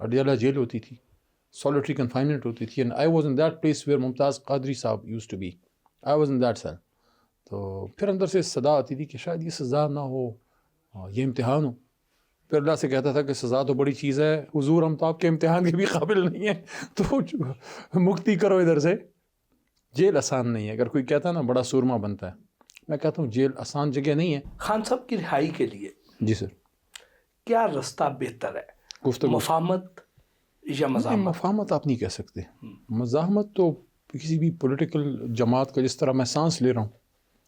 Adiala jail ہوتی تھی, solitary confinement ہوتی تھی, and I was in that place where ممتاز قادری صاحب used to be. I was in that cell. تو پھر اندر سے صدا آتی تھی کہ شاید یہ سزا نہ ہو, یہ امتحان ہو. پھر اللہ سے کہتا تھا کہ سزا تو بڑی چیز ہے حضور, ہم تو آپ کے امتحان کے بھی قابل نہیں ہیں, تو مکتی کرو ادھر سے. جیل آسان نہیں ہے. اگر کوئی کہتا ہے نا بڑا سورما بنتا ہے, میں کہتا ہوں جیل آسان جگہ نہیں ہے. خان صاحب کی رہائی کے لیے جی سر, کیا رستہ بہتر ہے, گفتگو, مفاہمت یا مزاحمت؟ مفاہمت آپ نہیں کہہ سکتے. مزاحمت تو کسی بھی پولیٹیکل جماعت کا, جس طرح میں سانس لے رہا ہوں,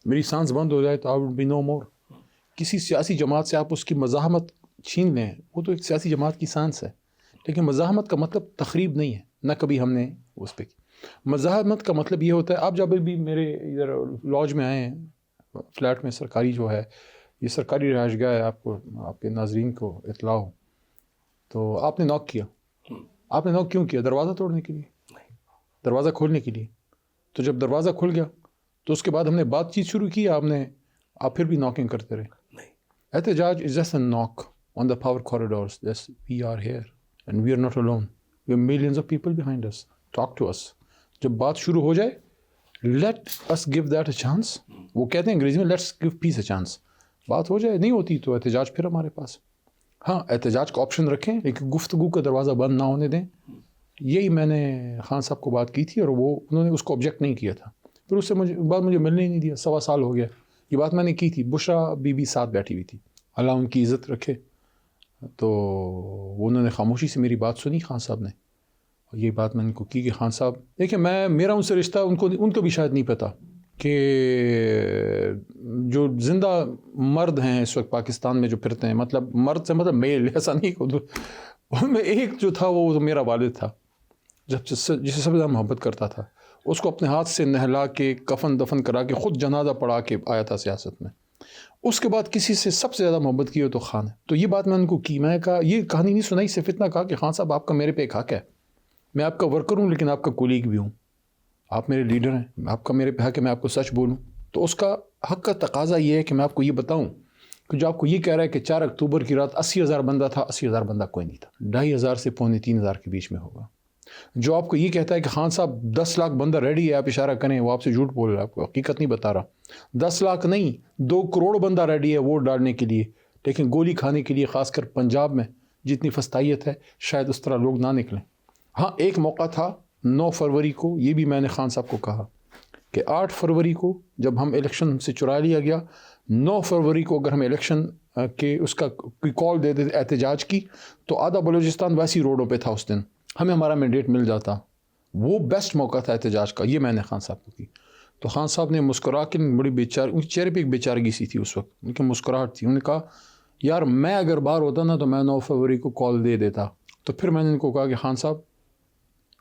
میری سانس بند ہو جائے تو آئی وڈ بی نو مور. کسی سیاسی جماعت سے آپ اس کی مزاحمت چھین لیں, وہ تو ایک سیاسی جماعت کی سانس ہے. لیکن مزاحمت کا مطلب تخریب نہیں ہے, نہ کبھی ہم نے اس پہ کی. مزاحمت کا مطلب یہ ہوتا ہے, آپ جب بھی میرے ادھر لاج میں آئے ہیں, فلیٹ میں سرکاری جو ہے, یہ سرکاری رہائش گاہ ہے, آپ کو, آپ کے ناظرین کو اطلاع ہو, تو آپ نے ناک کیا. آپ نے ناک کیوں کیا؟ دروازہ توڑنے کے لیے؟ دروازہ کھولنے کے لیے. تو جب دروازہ کھل گیا تو اس کے بعد ہم نے بات چیت شروع کی, آپ پھر بھی ناکنگ کرتے رہے. احتجاج is just a knock on the power corridors. Yes, we are here and we are not alone. We have millions of people behind us. Talk to us. جب بات شروع ہو جائے, let us give that a chance. وہ کہتے ہیں انگریزی میں let's give peace a chance. بات ہو جائے, نہیں ہوتی تو احتجاج پھر ہمارے پاس. ہاں, احتجاج کا آپشن رکھیں, لیکن گفتگو کا دروازہ بند نہ ہونے دیں. یہی میں نے خان صاحب کو بات کی تھی, اور انہوں نے اس کو آبجیکٹ نہیں کیا تھا. پھر اس سے بات مجھے ملنے ہی نہیں دیا. 1.25 سال ہو گیا. یہ بات میں نے کی تھی, بشرا بی بی ساتھ بیٹھی ہوئی تھی, اللہ ان کی عزت رکھے. تو انہوں نے خاموشی سے میری بات سنی خان صاحب نے, اور یہ بات میں ان کو کی کہ خان صاحب دیکھیں, میرا ان سے رشتہ ان کو بھی شاید نہیں پتا کہ جو زندہ مرد ہیں اس وقت پاکستان میں جو پھرتے ہیں, مطلب مرد سے مطلب میل, ایسا نہیں, ان میں ایک جو تھا وہ میرا والد تھا, جسے سب سے زیادہ محبت کرتا تھا. اس کو اپنے ہاتھ سے نہلا کے کفن دفن کرا کے خود جنازہ پڑھا کے آیا تھا سیاست میں. اس کے بعد کسی سے سب سے زیادہ محبت کی ہو تو خان ہے. تو یہ بات میں ان کو کی, میں نے کہا یہ کہانی نہیں سنائی, صرف اتنا کہا کہ خان صاحب آپ کا میرے پہ ایک حق ہے, میں آپ کا ورکر ہوں لیکن آپ کا کولیگ بھی ہوں, آپ میرے لیڈر ہیں, آپ کا میرے پہ حق ہے میں آپ کو سچ بولوں. تو اس کا حق کا تقاضا یہ ہے کہ میں آپ کو یہ بتاؤں کہ جو آپ کو یہ کہہ رہا ہے کہ 4 اکتوبر کی رات 80,000 بندہ تھا, 80,000 بندہ کوئی نہیں تھا, 2,500 سے 3,500 کے بیچ میں ہوگا. جو آپ کو یہ کہتا ہے کہ خان صاحب 10 لاکھ بندہ ریڈی ہے, آپ اشارہ کریں, وہ آپ سے جھوٹ بول رہا ہے, آپ کو حقیقت نہیں بتا رہا. 10 لاکھ نہیں, 2 کروڑ بندہ ریڈی ہے ووٹ ڈالنے کے لیے, لیکن گولی کھانے کے لیے, خاص کر پنجاب میں جتنی فستائیت ہے شاید اس طرح لوگ نہ نکلیں. ہاں, ایک موقع تھا 9 فروری کو, یہ بھی میں نے خان صاحب کو کہا کہ 8 فروری کو جب ہم الیکشن سے چرا لیا گیا, 9 فروری کو اگر ہم الیکشن کے اس کا کوئی کال دے دیتے احتجاج کی, تو آدھا بلوچستان ویسی روڈوں پہ تھا اس دن, ہمیں ہمارا مینڈیٹ مل جاتا. وہ بیسٹ موقع تھا احتجاج کا, یہ میں نے خان صاحب کو کی. تو خان صاحب نے مسکرا کے, بڑی بیچار, ان کے چہرے پہ ایک بیچارگی سی تھی اس وقت, ان کی مسکراہٹ تھی. انہوں نے کہا یار میں اگر باہر ہوتا نا تو میں 9 فروری کو کال دے دیتا. تو پھر میں نے ان کو کہا کہ خان صاحب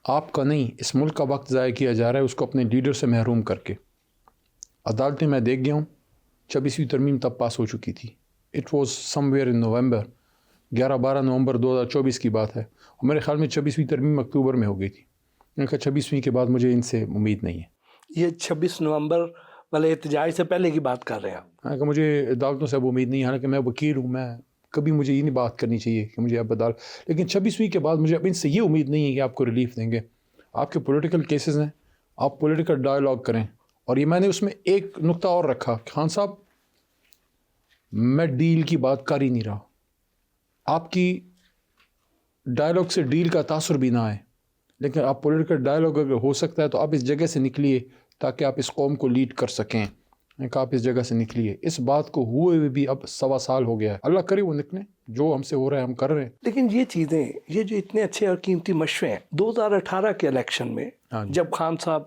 آپ کا نہیں, اس ملک کا وقت ضائع کیا جا رہا ہے اس کو اپنے لیڈر سے محروم کر کے. عدالتیں میں دیکھ گیا ہوں, 26ویں ترمیم تب پاس ہو چکی تھی. اٹ واز سم ویئر ان نومبر, 11-12 نومبر 2024 کی بات ہے, اور میرے خیال میں 26ویں ترمیم اکتوبر میں ہو گئی تھی. میں نے کہا 26ویں کے بعد مجھے ان سے امید نہیں ہے. یہ 26 نومبر والے احتجاج سے پہلے کی بات کر رہے ہیں آپ؟ میں نے کہا مجھے عدالتوں سے اب امید نہیں ہے, حالانکہ میں وکیل ہوں, میں کبھی مجھے یہ نہیں بات کرنی چاہیے کہ مجھے اب عدالت, لیکن 26ویں کے بعد مجھے اب ان سے یہ امید نہیں ہے کہ آپ کو ریلیف دیں گے. آپ کے پولیٹیکل کیسز ہیں, آپ پولیٹیکل ڈائلاگ کریں. اور یہ میں نے اس میں ایک نقطہ اور رکھا, خان صاحب میں ڈیل کی بات کر ہی نہیں رہا, آپ کی ڈائلاگ سے ڈیل کا تاثر بھی نہ آئے, لیکن آپ پولیٹیکل ڈائلاگ اگر ہو سکتا ہے تو آپ اس جگہ سے نکلیے تاکہ آپ اس قوم کو لیڈ کر سکیں. میں کہا آپ اس جگہ سے نکلیے. اس بات کو ہوئے ہوئے بھی اب 1.25 سال ہو گیا ہے, اللہ کرے وہ نکلیں, جو ہم سے ہو رہا ہے ہم کر رہے ہیں. لیکن یہ چیزیں, یہ جو اتنے اچھے اور قیمتی مشورے ہیں, 2018 کے الیکشن میں جب خان صاحب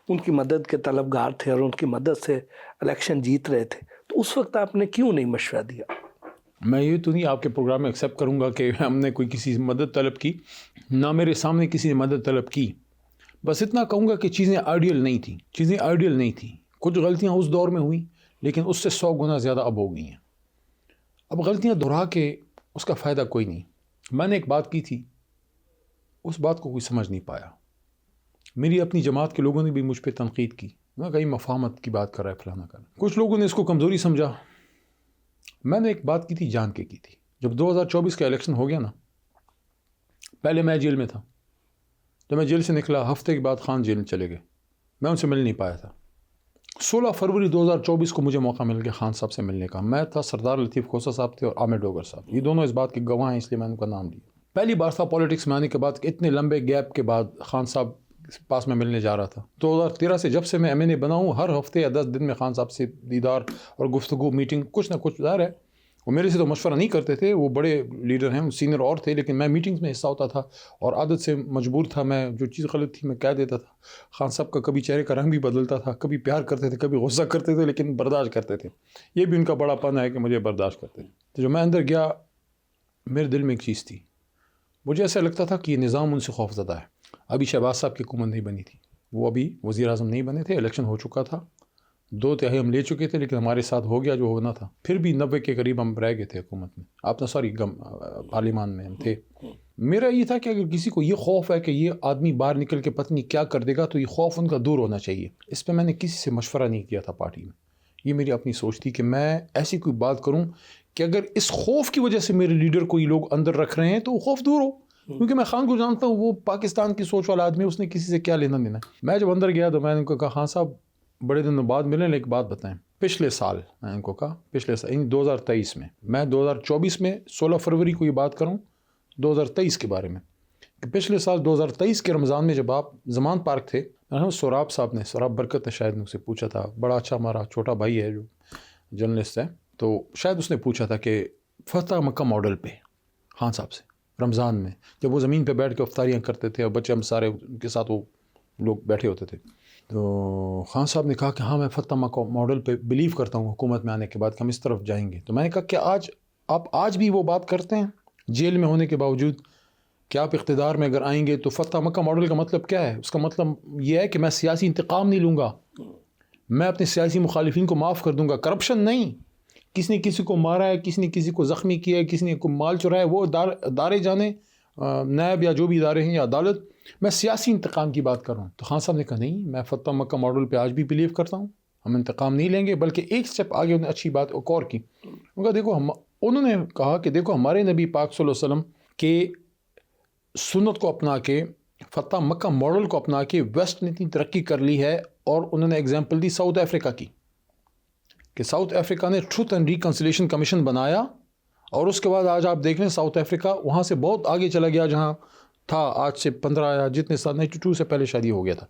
ان کی مدد کے طلبگار تھے اور ان کی مدد سے الیکشن جیت رہے تھے, تو اس وقت آپ نے کیوں نہیں مشورہ دیا؟ میں یہ تو نہیں آپ کے پروگرام میں ایکسیپٹ کروں گا کہ ہم نے کوئی کسی سے مدد طلب کی, نہ میرے سامنے کسی نے مدد طلب کی. بس اتنا کہوں گا کہ چیزیں آئیڈیل نہیں تھیں. کچھ غلطیاں اس دور میں ہوئیں, لیکن اس سے 100 گنا زیادہ اب ہو گئی ہیں. اب غلطیاں دہرا کے اس کا فائدہ کوئی نہیں. میں نے ایک بات کی تھی, اس بات کو کوئی سمجھ نہیں پایا. میری اپنی جماعت کے لوگوں نے بھی مجھ پہ تنقید کی, میں کہیں مفاہمت کی بات کر رہا ہے فلانا کر. کچھ لوگوں نے اس کو کمزوری سمجھا. میں نے ایک بات کی تھی, جان کے کی تھی. جب 2024 کا الیکشن ہو گیا نا, پہلے میں جیل میں تھا، جب میں جیل سے نکلا ہفتے کے بعد خان جیل میں چلے گئے، میں ان سے مل نہیں پایا تھا۔ 16 فروری 2024 کو مجھے موقع مل گیا خان صاحب سے ملنے کا۔ میں تھا، سردار لطیف کھوسہ صاحب تھے اور عامر ڈوگر صاحب، یہ دونوں اس بات کے گواہ ہیں، اس لیے میں نے ان کا نام لیا۔ پہلی بار تھا پالیٹکس میں آنے کے بعد کہ اتنے لمبے گیپ کے بعد خان صاحب پاس میں ملنے جا رہا تھا۔ 2013 سے جب سے میں ایم این اے بنا ہوں، ہر ہفتے یا 10 دن میں خان صاحب سے دیدار اور گفتگو، میٹنگ، کچھ نہ کچھ ظاہر ہے۔ وہ میرے سے تو مشورہ نہیں کرتے تھے، وہ بڑے لیڈر ہیں، سینئر اور تھے، لیکن میں میٹنگز میں حصہ ہوتا تھا اور عادت سے مجبور تھا، میں جو چیز غلط تھی میں کہہ دیتا تھا۔ خان صاحب کا کبھی چہرے کا رنگ بھی بدلتا تھا، کبھی پیار کرتے تھے، کبھی غصہ کرتے تھے، لیکن برداشت کرتے تھے۔ یہ بھی ان کا بڑا پن ہے کہ مجھے برداشت کرتے تھے۔ تو جو میں اندر گیا، میرے دل میں ایک چیز تھی، مجھے ایسا لگتا تھا کہ یہ نظام ان سے خوف زدہ ہے۔ ابھی شہباز صاحب کی حکومت نہیں بنی تھی، وہ ابھی وزیر اعظم نہیں بنے تھے، الیکشن ہو چکا تھا، 2/3 ہم لے چکے تھے، لیکن ہمارے ساتھ ہو گیا جو ہونا تھا۔ پھر بھی 90 کے قریب ہم رہ گئے تھے حکومت میں، پارلیمان میں ہم تھے۔ میرا یہ تھا کہ اگر کسی کو یہ خوف ہے کہ یہ آدمی باہر نکل کے پتہ نہیں کیا کر دے گا، تو یہ خوف ان کا دور ہونا چاہیے۔ اس پہ میں نے کسی سے مشورہ نہیں کیا تھا پارٹی میں، یہ میری اپنی سوچ تھی کہ میں ایسی کوئی بات کروں کہ اگر اس خوف کی وجہ سے میرے لیڈر کو یہ لوگ اندر رکھ رہے ہیں تو وہ خوف دور ہو، کیونکہ میں خان کو جانتا ہوں، وہ پاکستان کی سوچ والا آدمی ہے، اس نے کسی سے کیا لینا دینا ہے۔ میں جب اندر گیا تو میں نے ان کو کہا، خان صاحب بڑے دنوں بعد ملیں، لیکن بات بتائیں، پچھلے سال میں نے ان کو کہا، پچھلے سال 2023 میں 2024 میں 16 فروری کو یہ بات کروں 2023 کے بارے میں، کہ پچھلے سال 2023 کے رمضان میں جب آپ زمان پارک تھے، سوراب صاحب نے، سوراب برکت نے شاید مجھ سے پوچھا تھا، بڑا اچھا ہمارا چھوٹا بھائی ہے جو جرنلسٹ ہے، تو شاید اس نے پوچھا تھا کہ فتح مکہ ماڈل پہ خان صاحب سے رمضان میں، جب وہ زمین پہ بیٹھ کے افطاریاں کرتے تھے اور بچے ہم سارے ان کے ساتھ وہ لوگ بیٹھے ہوتے تھے، تو خان صاحب نے کہا کہ ہاں میں فتح مکہ ماڈل پہ بلیو کرتا ہوں حکومت میں آنے کے بعد کہ ہم اس طرف جائیں گے۔ تو میں نے کہا کہ آپ آج بھی وہ بات کرتے ہیں جیل میں ہونے کے باوجود کہ آپ اقتدار میں اگر آئیں گے تو فتح مکہ ماڈل کا مطلب کیا ہے؟ اس کا مطلب یہ ہے کہ میں سیاسی انتقام نہیں لوں گا، میں اپنے سیاسی مخالفین کو معاف کر دوں گا، کرپشن نہیں، کسی نے کسی کو مارا ہے، کسی نے کسی کو زخمی کیا ہے، کسی نے کوئی مال چرایا ہے، وہ ادارے جانے، نیب یا جو بھی ادارے ہیں یا عدالت، میں سیاسی انتقام کی بات کر رہا ہوں۔ تو خان صاحب نے کہا نہیں، میں فتح مکہ ماڈل پہ آج بھی بلیو کرتا ہوں، ہم انتقام نہیں لیں گے، بلکہ ایک سٹیپ آگے انہوں نے اچھی بات ایک اور کی، انہوں نے کہا کہ دیکھو ہمارے نبی پاک صلی اللہ علیہ وسلم کے سنت کو اپنا کے، فتح مکہ ماڈل کو اپنا کے ویسٹ نے اتنی ترقی کر لی ہے، اور انہوں نے اگزامپل دی ساؤتھ افریقہ کی، کہ ساؤتھ افریقہ نے ٹروتھ اینڈ ریکنسیلیشن کمیشن بنایا، اور اس کے بعد آج آپ دیکھ لیں ساؤتھ افریقہ وہاں سے بہت آگے چلا گیا، جہاں تھا آج سے 15 یا جتنے سال 92 سے پہلے شادی ہو گیا تھا۔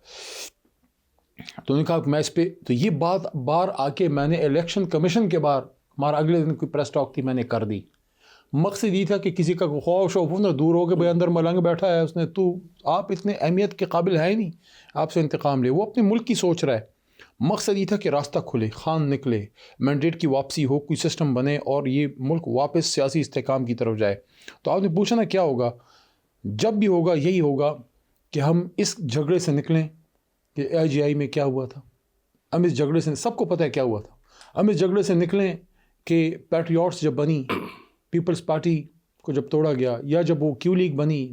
تو انہوں نے کہا کہ میں اس پہ، تو یہ بات بار آ کے میں نے الیکشن کمیشن کے بعد، ہمارا اگلے دن کوئی پریس ٹاک تھی، میں نے کر دی۔ مقصد یہ تھا کہ کسی کا خوف شوف نہ دور ہو کے بھائی اندر ملنگ بیٹھا ہے اس نے، تو آپ اتنے اہمیت کے قابل ہے ہی نہیں، آپ سے انتقام لے، وہ اپنے ملک کی سوچ رہا ہے۔ مقصد یہ تھا کہ راستہ کھلے، خان نکلے، مینڈیٹ کی واپسی ہو، کوئی سسٹم بنے اور یہ ملک واپس سیاسی استحکام کی طرف جائے۔ تو آپ نے پوچھا نا کیا ہوگا، جب بھی ہوگا یہی ہوگا کہ ہم اس جھگڑے سے نکلیں کہ IGI میں کیا ہوا تھا، ہم اس جھگڑے سے، سب کو پتہ ہے کیا ہوا تھا، ہم اس جھگڑے سے نکلیں کہ پیٹریوٹس جب بنی، پیپلز پارٹی کو جب توڑا گیا، یا جب وہ کیو لیگ بنی